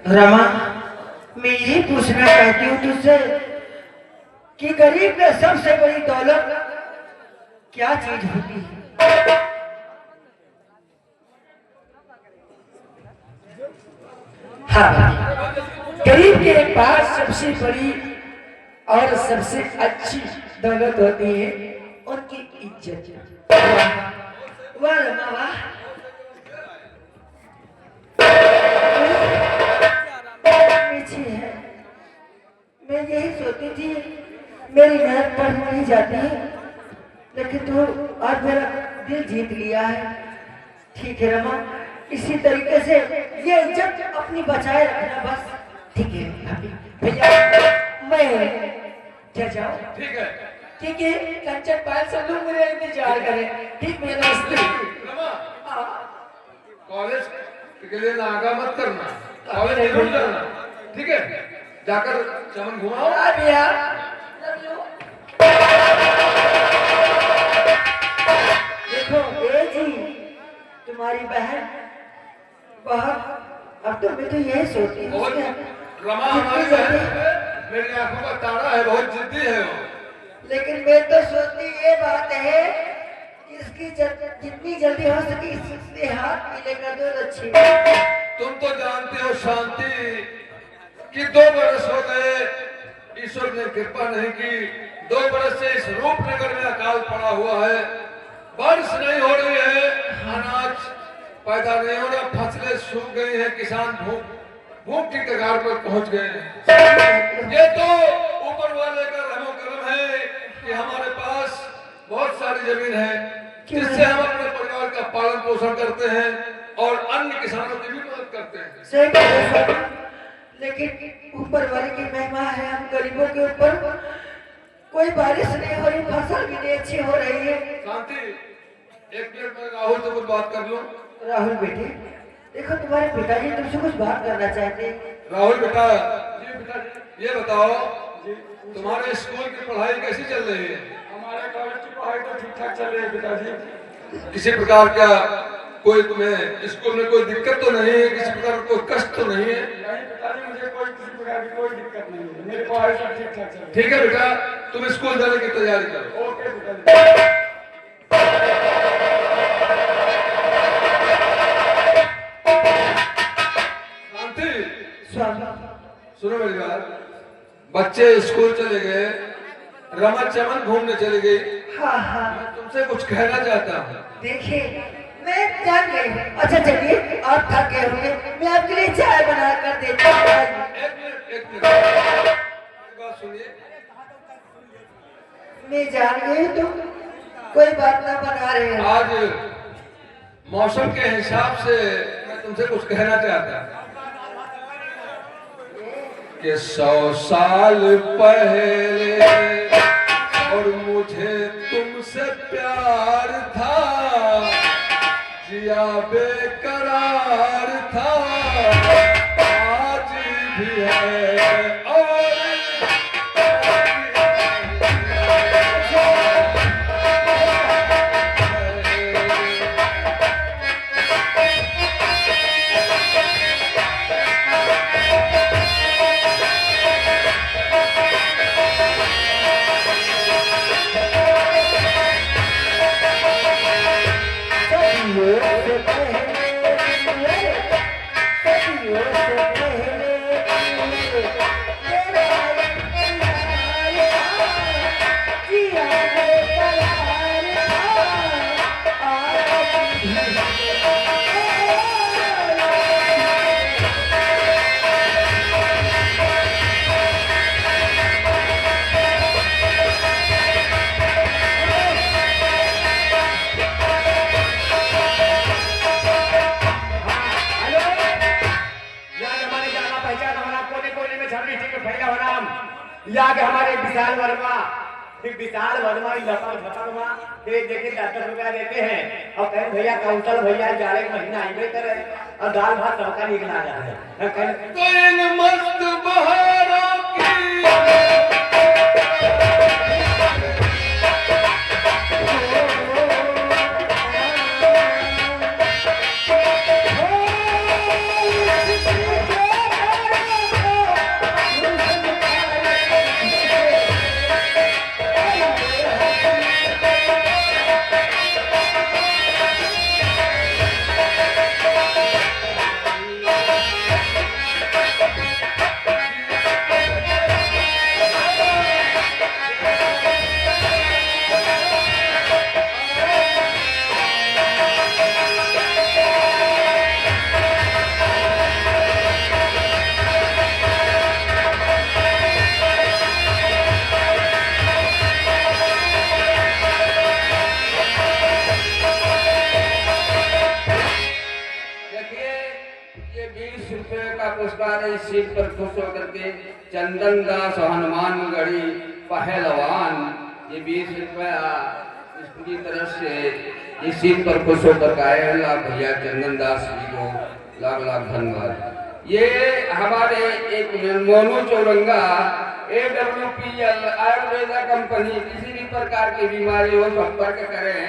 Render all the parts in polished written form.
रमा, मैं ये पूछना चाहती हूँ तुझसे कि गरीब में सबसे बड़ी दौलत क्या चीज होती है? हाँ, गरीब के पास सबसे बड़ी और सबसे अच्छी दौलत होती है उनकी इज्जत। वाह वाह रमा वाह। पीछे है, मैं यही सोचती थी मेरी मेहनत पर नहीं जाती है, लेकिन तू आज मेरा दिल जीत लिया है। ठीक है रमा, इसी तरीके से ये इज्जत अपनी बचाए रखना बस। ठीक है भाभी भैया, मैं चल जाऊँ? ठीक है। ठीक है, कंचन पाल सब लोग मेरे इंतजार करें। ठीक मेरा स्त्री। कॉलेज के लिए नागा मत करना, कॉलेज जरूर करना। ठीक है, जाकर चमन घुमाओ। भैया देखो ए जी, तुम्हारी बहन बहुत, अब तो मैं तो यही सोचती हूँ रमा हमारी बहन है, मेरी आंखों का तारा है, बहुत जिद्दी है वो। लेकिन मैं तो सोचती ये बात है कि इसकी जितनी जल्दी हो सके इससे हाथ पीले कर दो अच्छी। तुम तो जानते हो शांति कि 2 बरस हो गए, ईश्वर ने कृपा नहीं की। 2 बरस से इस रूपनगर में अकाल पड़ा हुआ है, बारिश नहीं हो रही है, अनाज पैदा नहीं हो रहा, फसलें सूख गई हैं, किसान भूख की कगार पर पहुंच गए हैं। ये तो ऊपर वाले का रहमो करम है कि हमारे पास बहुत सारी जमीन है जिससे हम अपने परिवार का पालन पोषण करते हैं और अन्य किसानों की भी मदद करते हैं। सही बात है सर, लेकिन ऊपर वाले की महिमा है, हम गरीबों के ऊपर कोई बारिश नहीं हो रही, फसल भी नहीं अच्छी हो रही है। शांति, 1 मिनट में राहुल से कुछ बात कर लूं। राहुल बेटे, देखो तुम्हारे पिताजी तुमसे कुछ बात करना चाहते हैं। राहुल बेटा, ये बताओ तुम्हारे स्कूल की पढ़ाई कैसी चल रही है? हमारे कॉलेज की पढ़ाई तो ठीक ठाक चल रही है पिताजी। किसी प्रकार का कोई तुम्हें स्कूल में कोई दिक्कत तो नहीं है, किसी प्रकार का कोई कष्ट तो नहीं है? नहीं पिताजी, मुझे कोई किसी प्रकार की कोई दिक्कत नहीं है, मेरी पढ़ाई सब ठीक ठाक चल रही है। ठीक है बेटा, तुम स्कूल जाने की तैयारी करो। ओके पिताजी। शांति, स्वामी सुनो मेरी बात, बच्चे स्कूल चले गए, रमा चमन घूमने चली गई। हाँ हाँ, मैं तुमसे कुछ कहना चाहता हूँ। देखिए मैं जान गई हूँ। अच्छा चलिए, आप थक गए होंगे, मैं आपके लिए चाय बना कर देती हूँ। एक मिनट मेरी बात सुनिए। मैं जान गई तुम कोई बात ना बना रहे हो। आज मौसम के हिसाब से मैं तुमसे कुछ कहना चाहता हूँ कि 100 साल पहले और मुझे तुमसे प्यार था, जिया बेकरार था, आज भी है और या के हमारे विशाल वर्मा लता देखे 10 रुपया देते हैं और कहें भैया काउंटर भैया जाड़े का महीना आइबे करे और दाल भात तड़का निकला जाए। मस्त बहारों की हमारे इस सीट पर खुश होकर के चंदन दास हनुमानगढ़ी पहलवान ये 20 रुपया इसकी तरफ से इस सीट पर खुश होकर आए लाख भैया चंदन दास जी को लाख लाख धन्यवाद। ये हमारे एक मोनू चौरंगा AWPL आयुर्वेदा कंपनी किसी भी प्रकार की बीमारी हो संपर्क करें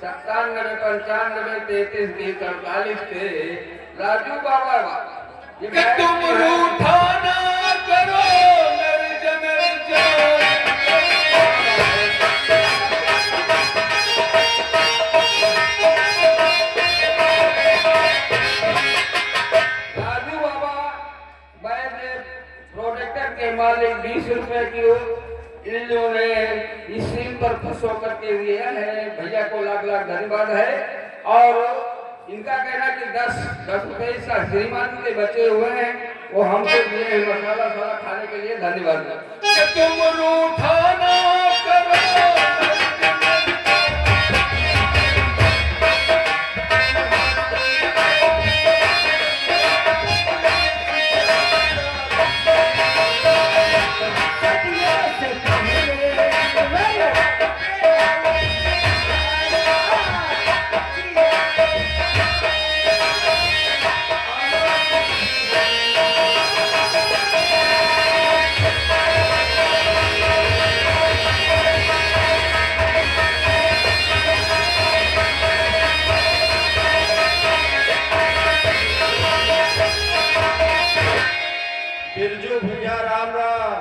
97 95 33 20 48 पे राजू बाबा कि तुम रूठा ना करो राजू बाबा प्रोडक्टर के मालिक 20 रुपए की इन्होंने इस सीन पर खुश होकर के दिया है भैया को लाख लाख धन्यवाद है। और इनका कहना कि 10 रुपए श्रीमान के बचे हुए हैं वो हमको दिए हैं मसाला खाने के लिए धन्यवाद। कि तुम रूठा ना करो बिरजू भैया राम राम।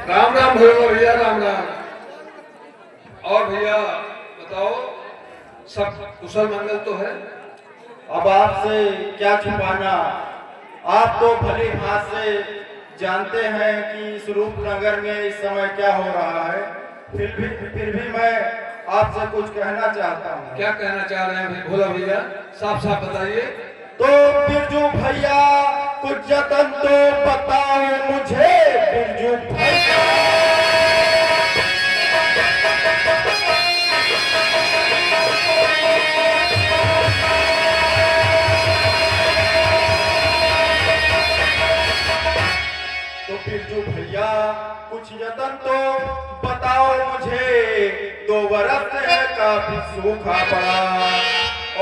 राम राम बोलो भैया राम राम। और भैया बताओ सब कुशल मंगल तो है? अब आपसे क्या छुपाना, आप तो भली भांति से जानते हैं कि इस रूपनगर में इस समय क्या हो रहा है। फिर भी मैं आपसे कुछ कहना चाहता हूँ। क्या कहना चाह रहे हैं भाई भोला भैया, साफ साफ बताइए। तो बिरजू भैया कुछ जतन तो बताओ मुझे, बिरजू भैया। तो बिरजू भैया कुछ यतन तो बताओ मुझे, 2 बरस है काफी सूखा पड़ा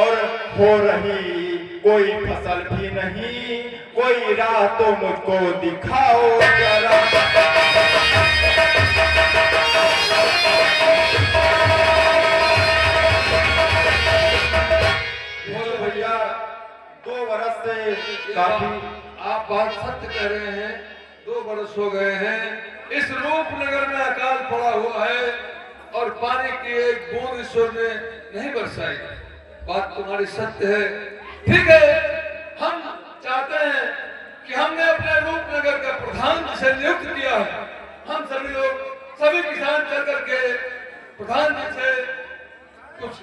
और हो रही कोई फसल भी नहीं, कोई राह तो मुझको दिखाओ जरा। बोलो भैया 2 बरस से काफी। आप बात सत्य कह रहे हैं, 2 बरस हो गए हैं इस रूपनगर में अकाल पड़ा हुआ है और पानी की एक बूंद ईश्वर ने नहीं बरसाई। बात तुम्हारी सत्य है। ठीक है, हम चाहते हैं कि हमने अपने रूपनगर का प्रधान जिसे नियुक्त किया है, हम सभी लोग सभी किसान चल करके प्रधान जी से कुछ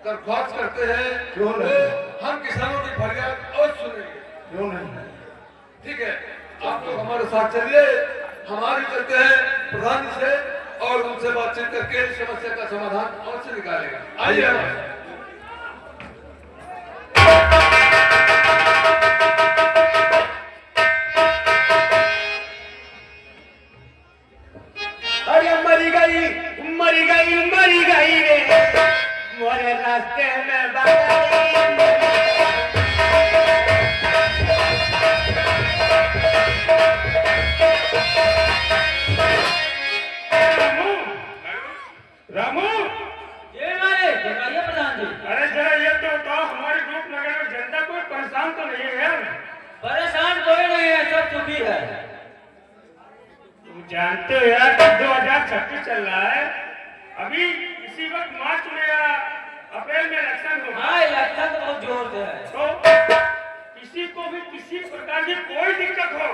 दरख्वास्त करते हैं। क्यों नहीं? हम किसानों की फरियाद और सुनेंगे। क्यों नहीं? ठीक है, आप लोग हमारे साथ चलिए, हमारे चलते हैं प्रधान जी से और उनसे बातचीत करके समस्या का समाधान और से निकालेगा। आइए। अरे मरी गई रे मोरे रास्ते में रामू, ये मारे बताइए प्रधान जी। अरे जरा ये तो बताओ हमारे रूपनगर में जनता कोई परेशान तो नहीं है? परेशान कोई नहीं है, सब सुखी है। तुम जानते हो यार 2026 चल रहा है, अभी इसी वक्त मार्च में या अप्रैल में इलेक्शन होगा। हाँ, इलेक्शन तो बहुत जोर से है। तो किसी को भी किसी प्रकार की कोई दिक्कत हो,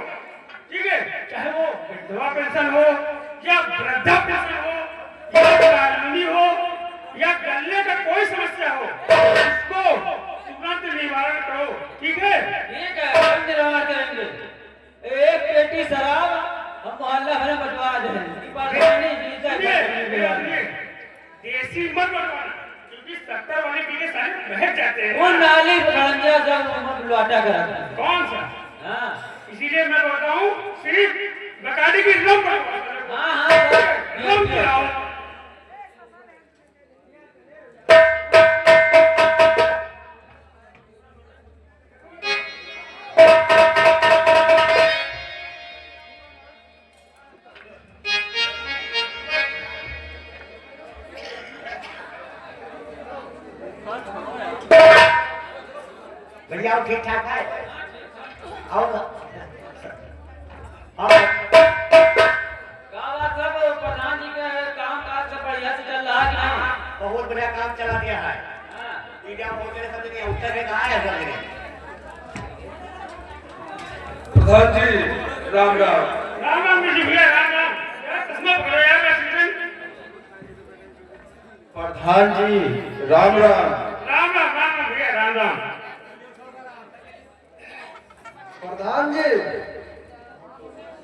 ठीक है, चाहे वो विधवा पेंशन हो या वृद्धा पेंशन हो या कानूनी हो या गले का कोई समस्या हो, उसको तुरंत निवारण करो। ठीक है? ठीक है, हम निर्वाह करेंगे। एक पेटी शराब हम मोहल्ला भर में बंटवा देंगे। देसी मत बनवाना, क्योंकि 70 वाले पीने सारे बह जाते हैं। वो ना नाली खड़ंजा सब लौटा करा था। कौन सा? हाँ इसीलिए मैं बोलता हूँ सिर्फ बकायदे की रम हाँ हाँ रम कराओ। भैया वो ठीक ठाक है और क्या बात सब प्रधान जी का काम काज सब बढ़िया से चल रहा है कि नहीं? बहुत बढ़िया काम चला दिया है। हाँ। मीडिया पहुंचने सब जगह उत्तर है कहाँ है सब जगह। प्रधान जी राम राम। राम राम जी भैया राम राम। यार चश्मा पकड़ो यार असिस्टेंट। प्रधान जी राम राम। राम राम भैया राम राम। प्रधान जी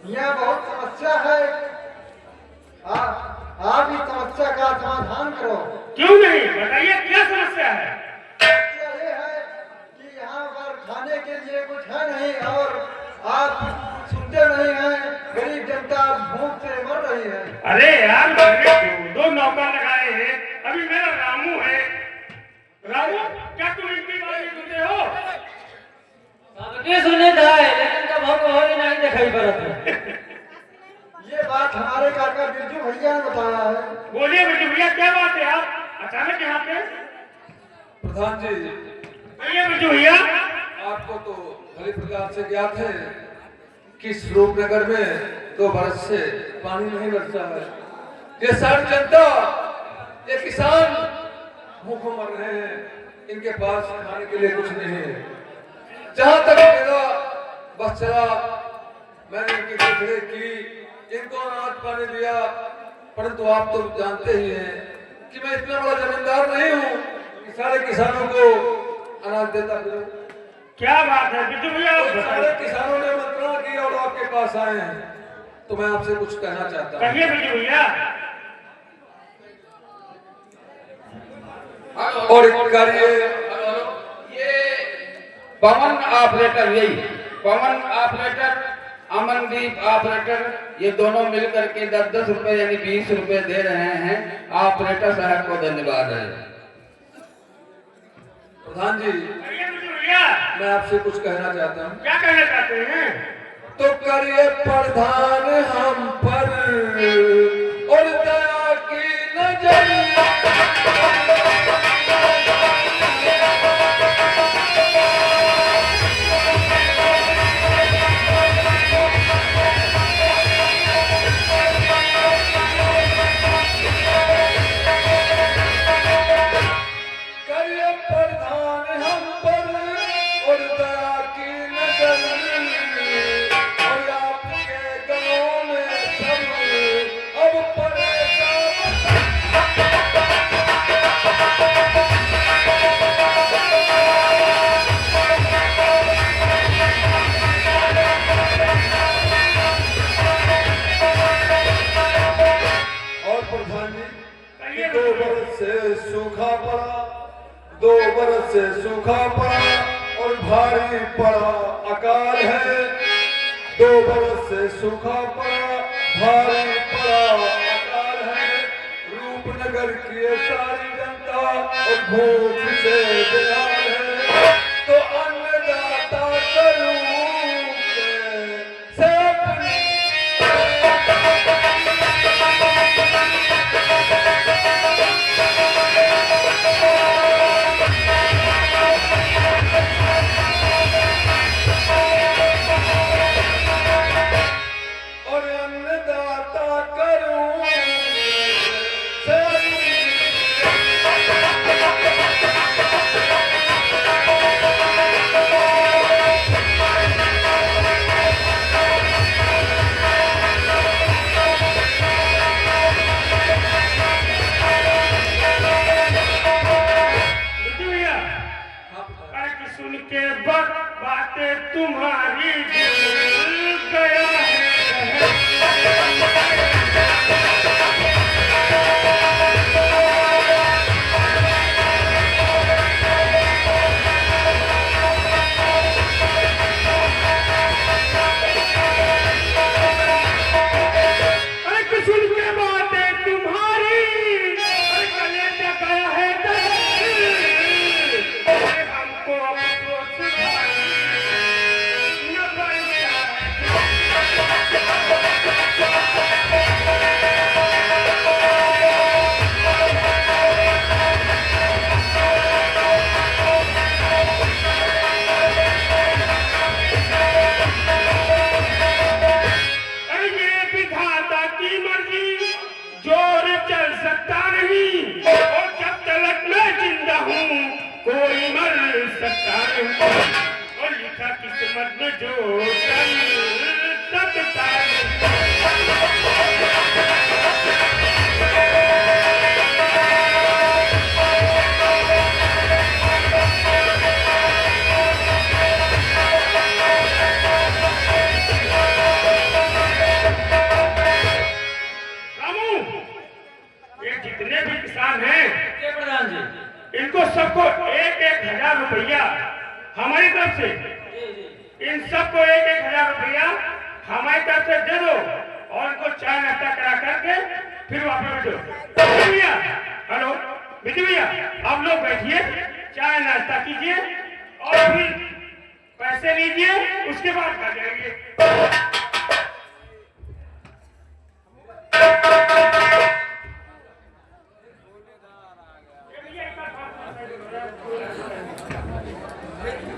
यहाँ बहुत समस्या है, आप इस समस्या का समाधान करो। क्यों नहीं बताइए क्या समस्या है? समस्या ये है कि यहाँ पर खाने के लिए कुछ है नहीं और आप सुनते नहीं हैं, गरीब जनता भूख से मर रही है। अरे यार मैंने दो नौकर लगाए हैं, अभी मेरा रामू है। रामू क्या तुम इनकी बात नहीं सुनते हो? सबके सुने था लेकिन कब हो ही नहीं दिखाई पड़त है। ये बात हमारे काका बिरजू भैया ने बताया है। बोलिए बिरजू भैया क्या बात है? आप अचानक यहाँ पे? प्रधान जी बोलिए बिरजू भैया। आपको तो भली प्रकार से ज्ञात है कि इस रूपनगर में 2 बरस से पानी नहीं बरसा है। ये सारी जनता, ये किसान भूखों मर रहे हैं, इनके पास खाने के लिए कुछ नहीं है। जहां तक मेरा बस चला मैंने इनकी देखरेख की, इनको अनाज पानी दिया, परंतु आप तो जानते ही हैं कि मैं इतना बड़ा जमींदार नहीं हूँ कि सारे किसानों को अनाज देता फिरूं। क्या बात है बिरजू भैया? आप सारे बताइए। किसानों ने मंत्रणा की और आपके पास आए हैं, तो मैं आपसे कुछ कहना चाहता हूँ। कहिए बिरजू भैया। और एक कार्य ये पवन ऑपरेटर, यही पवन ऑपरेटर, अमनदीप ऑपरेटर, ये दोनों मिलकर के 10-10 रुपए यानी 20 रुपए दे रहे हैं। ऑपरेटर साहब को धन्यवाद है। प्रधान जी कहिए बिरजू भैया। मैं आपसे कुछ कहना चाहता हूँ। क्या कहना चाहते हैं? तो करिए प्रधान हम पर और दया की नजर। करिए प्रधान हम पर और दया की नजर। और आपके गाँव में सब अब परेशान। और प्रधान जी 2 बरस से सूखा पड़ा, 2 बरस से सूखा पड़ा और भारी पड़ा अकाल है। 2 बरस से सूखा पड़ा, भारी पड़ा अकाल है। रूपनगर की ये सारी जनता और भूख से बेहाल है। तो अन्नदाता करूं से अपनी और अन्नदाता करूं से बिरजू भैया। अरे कि सुन के बातें तुम्हारी दिल गया है। और लिखा किस्मत में जो चल सकता रामू, ये जितने भी किसान हैं ये प्रधान जी इनको सबको 1,000 रुपया हमारी तरफ से, इन सबको 1,000 रुपया हमारी तरफ से दे दो और इनको चाय नाश्ता करा करके फिर वापस बैठो। भैया, हेलो विजय भैया, आप लोग बैठिए, चाय नाश्ता कीजिए और फिर पैसे लीजिए, उसके बाद खा जाएंगे।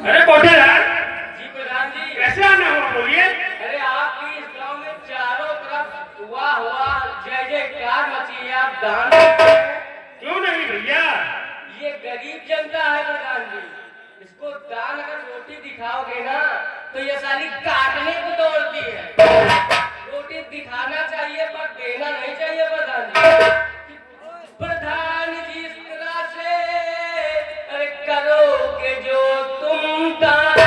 अरे कोठेदार जी प्रधान जी। कैसे आना हुआ बोलिए। अरे आपकी इस गांव में चारों तरफ वाह वाह जय जयकार मची है, आप दान देते हैं। क्यों नहीं भैया, ये गरीब जनता है प्रधान जी, इसको दान अगर रोटी दिखाओगे ना तो ये साली काटने को दौड़ती है। रोटी दिखाना चाहिए पर देना नहीं चाहिए प्रधान जी। प्रधान जी इस तरह से अरे करोगे जो तुम दान।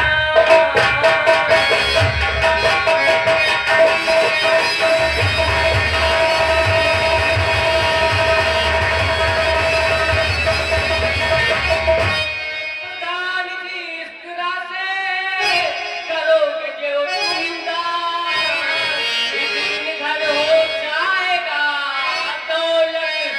प्रधान जी इस तरह से करोगे जो तुम दान, एक दिन घर हो जाएगा दौलत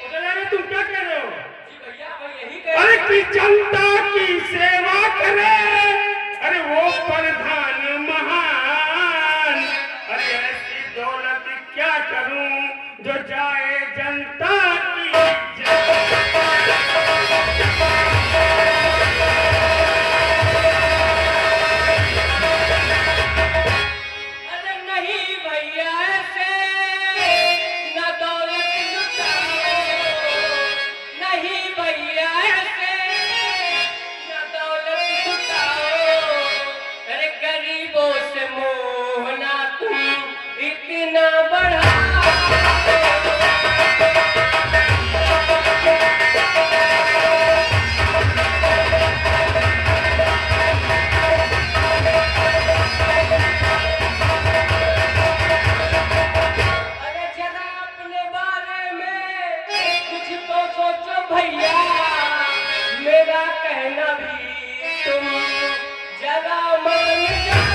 कोठेदार तुम क्या कह रहे हो। जी भैया मैं यही कह अरे कि जनता की सेवा करे, अरे वो प्रधान महान, अरे ऐसी दौलत क्या करूं जो जाए जनता की अरे नहीं भैया ऐसे न दौलत लुटाओ, नहीं भैया ऐसे न दौलत लुटाओ। अरे गरीबों से मोह ना तुम इतना बढ़ाओ। अरे जरा अपने बारे में कुछ तो सोचो भैया, मेरा कहना भी तुम जरा मान जाओ।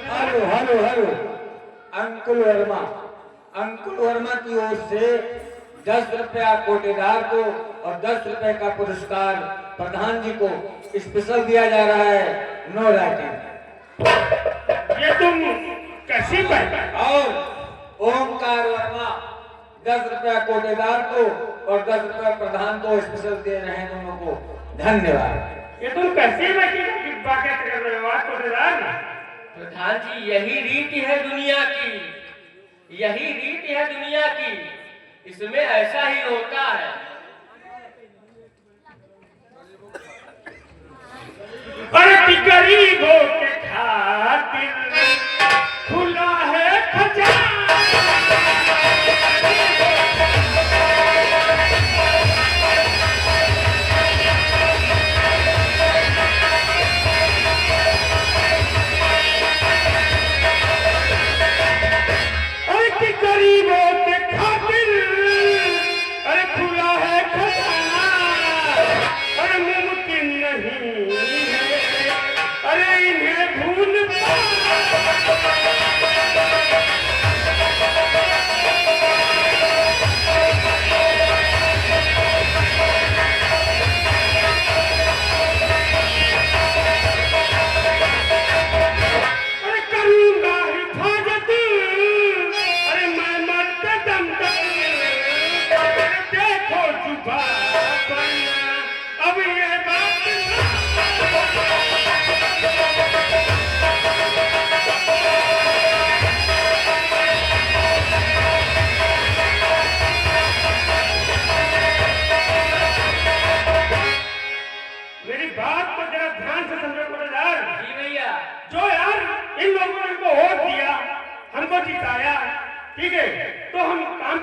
Hello hello hello, Ankul Verma, Ankul Verma की ओर से 10 रुपया कोटेदार को और 10 रुपए का पुरस्कार प्रधान जी को स्पेशल दिया जा रहा है, नो राइटिंग। ये तुम कैसी बात। और ओमकार वर्मा 10 रुपया कोटेदार को और 10 रुपया प्रधान को स्पेशल दे रहे हैं दोनों को, धन्यवाद। ये तुम कैसी बात कर रहे हो कोठेदार। प्रधान जी यही रीति है दुनिया की, यही रीति है दुनिया की, इसमें ऐसा ही होता है। अरे कि गरीबों के खातिर खुला है खजाना। अरे कि गरीबों के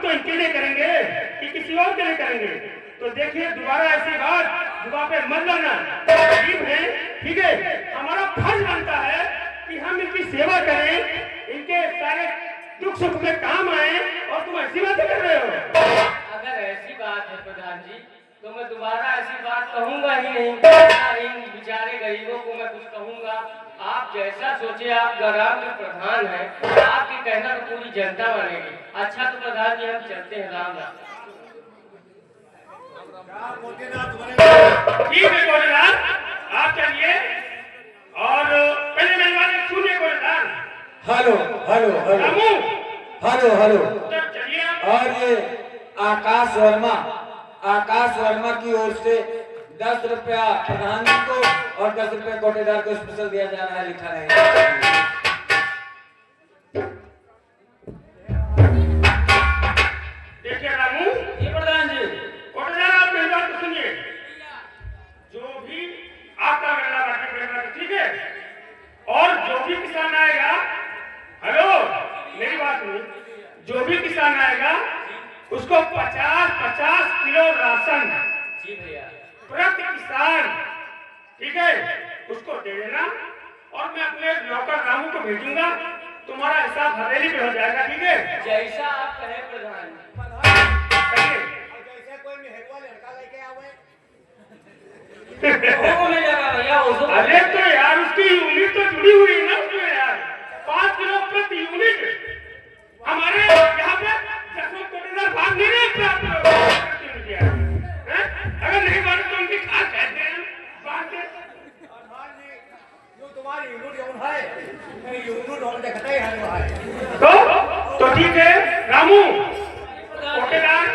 तो इनके लिए करेंगे कि किसी और के लिए करेंगे। तो देखिए दोबारा ऐसी बात जुबा पे मत लाना, गरीब है, ठीक है, हमारा फर्ज बनता है कि हम इनकी सेवा करें, इनके सारे दुख सुख में काम आए, और तुम ऐसी बातें कर रहे हो। अगर ऐसी बात है प्रधान जी, तो मैं दोबारा ऐसी बात कहूंगा ही नहीं। इन बेचारे गरीबों को मैं कुछ कहूंगा। आप जैसा सोचे, आप ग्राम के प्रधान हैं, आपके कहना तो पूरी जनता मानेगी। अच्छा तो प्रधान जी हम चलते हैं, राम राम। ठीक है कोटेदार, आप चलिए। और पहले मेरी बात सुनिए कोटेदार। Hello hello hello Ramu, hello hello. तो चलिए आप। और ये आकाश वर्मा की ओर से 10 रुपया प्रधान जी को और 10 रुपया कोटेदार को स्पेशल दिया जा रहा है, लिखा रहेगा। देखिए रामू, ये प्रधान जी, कोटेदार आप मेरी बात तो सुनिए। जो भी आपका गल्ला बांटने, ठीक है, और जो भी किसान आएगा, हेलो मेरी बात सुनिए, जो भी किसान आएगा उसको 50-50 किलो राशन जी भैया, प्रति किसान, ठीक है, उसको दे देना। और मैं अपने नौकर रामू को भेजूंगा, तुम्हारा हिसाब हवेली पे हो जाएगा, ठीक है। जैसा आप कहें प्रधान जी। कहिए। वो मिलेगा भैया, उसको अरे तो यार उसकी यूनिट तो जुड़ी हुई है ना उसमें यार, 5 किलो प्रति यूनिट। हमारे यहाँ पे 10 कोटेदार भाग नहीं रहे प्रति यूनिट, अगर नहीं माने तो उनकी खास कहते हैं बात है। तो ठीक है रामू, कोटेदार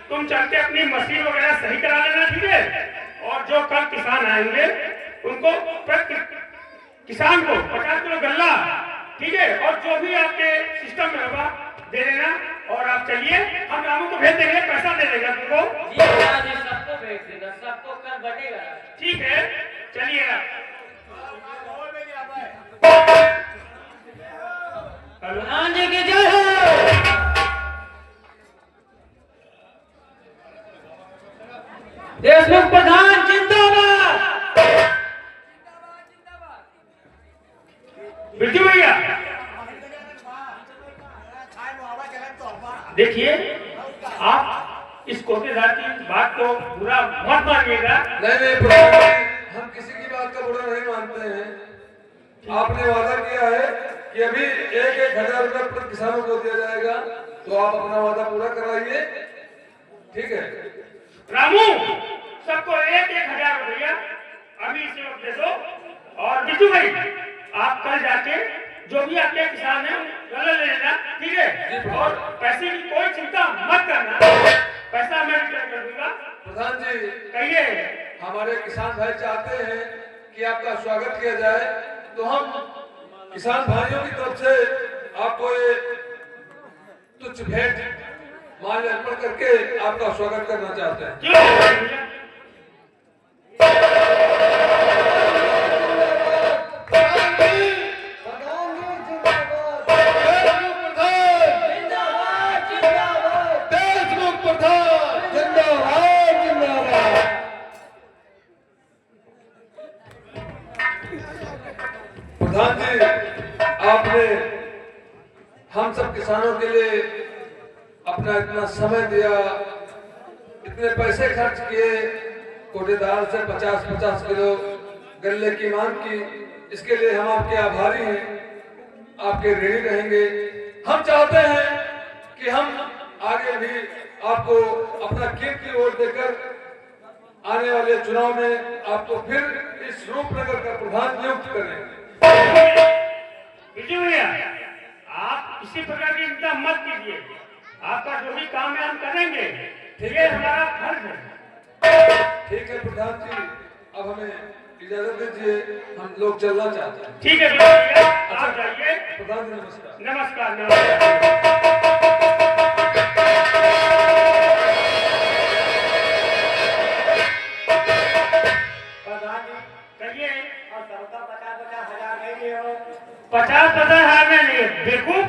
तुम चलते अपनी मशीन वगैरह सही करा लेना, ठीक है। और जो कल किसान आएंगे उनको किसान को 50 किलो गल्ला, ठीक है, और जो भी आपके सिस्टम में होगा दे देना। और आप चलिए, हम रामू को भेज देंगे, पैसा दे देगा तुमको। जी प्रधान जी, सबको भेज देना, सबको कल बटेगा। ठीक है, चलिए आप। प्रधान जी की जय हो। देशमुख प्रधान जिंदाबाद। बिरजू भैया देखिए, आप इस कोटेदार की बात को बुरा मत मानिएगा। नहीं प्रधान जी, हम किसी की बात का बुरा नहीं मानते हैं। आपने वादा किया है कि अभी 1,000 रुपया प्रति किसानों को दिया जाएगा, तो आप अपना वादा पूरा करवाइए, ठीक है। रामू, सबको 1,000 रुपया अभी इसी वक्त दे दो। और बिट्टू भाई, आप कल जाके जो भी आपके किसान हैं गल्ला ले लेना, ठीक है। और पैसे की कोई चिंता मत करना, पैसा मैं रिटर्न कर दूंगा। प्रधान जी, कहिए। हमारे किसान भाई चाहते हैं कि आपका स्वागत किया जाए, तो हम किसान भाइयों की तरफ से आपको ये तुच्छ भेंट माल्य अर्पण करके आपका स्वागत करना चाहते हैं। क्यों? प्रधान जी, आपने हम सब किसानों के लिए अपना इतना समय दिया, इतने पैसे खर्च किए, कोटेदार से 50-50 किलो गल्ले की मांग की, इसके लिए हम आपके आभारी हैं, आपके ऋणी रहेंगे। हम चाहते हैं कि हम आगे भी आपको अपना कीमती वोट देकर आने वाले चुनाव में आपको फिर इस रूपनगर का प्रधान नियुक्त करें। बिजू भैया, आप इसी प्रकार की चिंता मत कीजिए, आपका जो भी काम है हम करेंगे, ये हमारा फर्ज है। ठीक है प्रधान जी, अब हमें इजाजत दीजिए, हम लोग चलना चाहते हैं। ठीक है भैया, आप जाइए। प्रधान जी नमस्कार। नमस्कार नमस्कार। कहिए। 50-50 हजार में नहीं, बेवकूफ,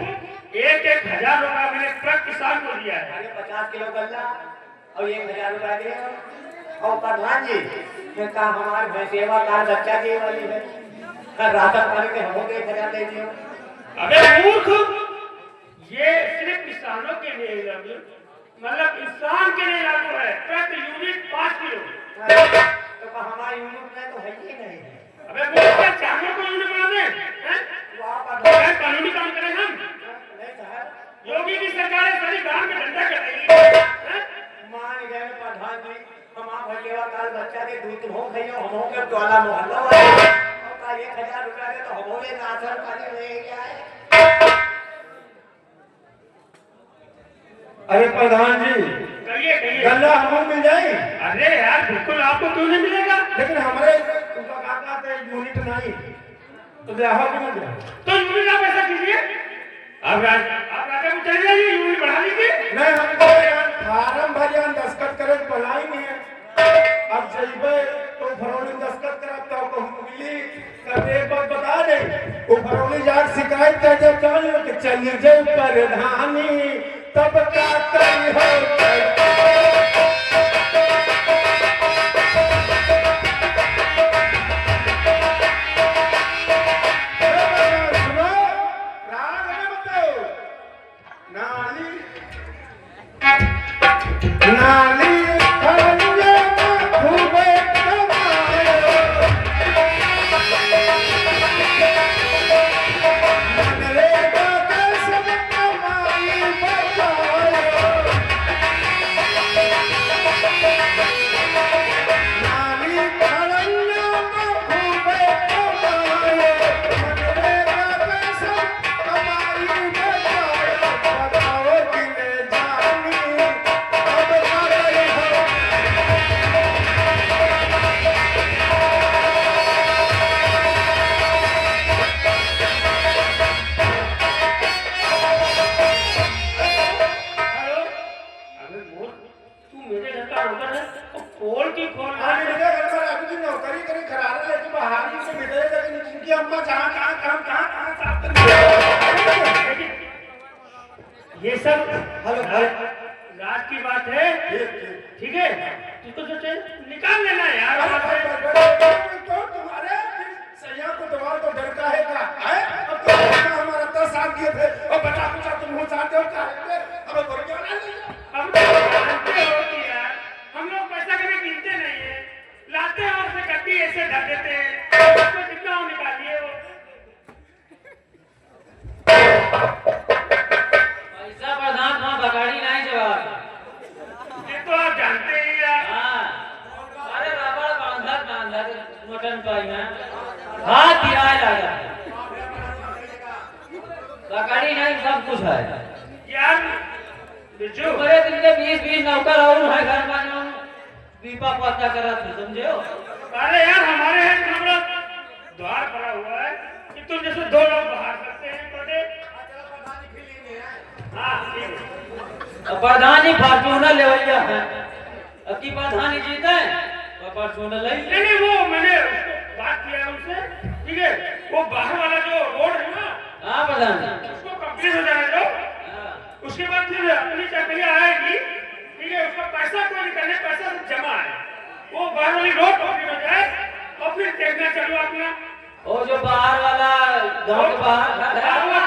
1,000 रुपया मैंने प्रति किसान को दिया है। अरे 50 किलो गल्ला और 1000 रुपया दे। और प्रधान जी मैं कहा हमारे सेवा कार बच्चा की वाली है, राशन पानी के हमको 1000 दे दियो। अबे मूर्ख, ये सिर्फ किसानों के लिए लागू, मतलब इंसान के लिए लागू है। प्रति यूनिट 5 किलो। तो हमारी यूनिट में तो है ही नहीं। अबे मूर्ख, जानवर को यूनिट बना दे हैं? क्या कानूनी काम करें हम? नहीं साहब, योगी की सरकार है, सारी गांव में धंधा कर रही है। मान गए प्रधान जी, हमारा सेवा कार बच्चा के दूध हो खइयो, हमो के टोला मोहल्ला वाले और का 1000 रुपया दे तो हमो ले राशन पानी ले जाए। अरे प्रधान जी, कहिए कहिए। गल्ला हमको मिल जाए। अरे यार बिल्कुल, आपको क्यों नहीं मिलेगा? लेकिन हमारे उनका काका तो यूनिट नहीं, तो ब्याह क्यों नहीं दिया? तो यूनिट आप ऐसा कीजिए, आप राजा को चले जाइए, यूनिट बढ़ा लीजिए। नहीं, हमको फार्म भरिया दस्तखत करे पढ़ा ही नहीं है। अब जइबे तो फरौली दस्तखत करब तो कहूँ मिली। तब एक बात बता दे, वो फरौली जाकर शिकायत कर जब जानियो कि चली जाए प्रधानी तब का करी हो। ये सब राज की बात है, ठीक है? तुझको जो चाहिए निकाल लेना यार। तुम्हारे सैया को दवा तो डर का है का है? अब तो हमारा 10 साल किए थे और बता कुछ तुम हो जाते हो क्या है? अब तो क्या नहीं अब जानते हो कि यार हम लोग पैसा कभी गिनते नहीं है, लाते हैं और से कट्टी ऐसे धर देते हैं, उसको जितना हो निकालिए वो। पैसा प्रधान वहाँ बगाड़ी नहीं जवाब। ये तो आप जानते ही यार। हाँ, अरे रबड़ बांधा मटन का ही है, हाथ किराए लगा। बगाड़ी नहीं, सब कुछ है यार बिरजू, बड़े दिन के 20 नौकर और है घर में जो दीपा पत्ता करत है, समझे हो? अरे यार हमारे यहाँ कमरा द्वार पड़ा हुआ है कि तुम जैसे 2 लोग बाहर सकते हैं तो दे। हाँ ठीक है। अब प्रधान जी फॉर्चूनर लेवैया है, अब की प्रधान जी जीते तो फॉर्चूनर ले। नहीं वो मैंने उसको बात किया है उनसे, ठीक है? वो बाहर वाला जो रोड है ना, हाँ प्रधान जी, उसको कंप्लीट हो जाने दो, उसके बाद फिर अपनी चाकरियां आएगी, ठीक है? उसका पैसा कोई निकलने, पैसा जमा है, वो बाहर वाली रोड कंप्लीट हो जाए और फिर देखना चलो अपना वो जो बाहर वाला गांव के बाहर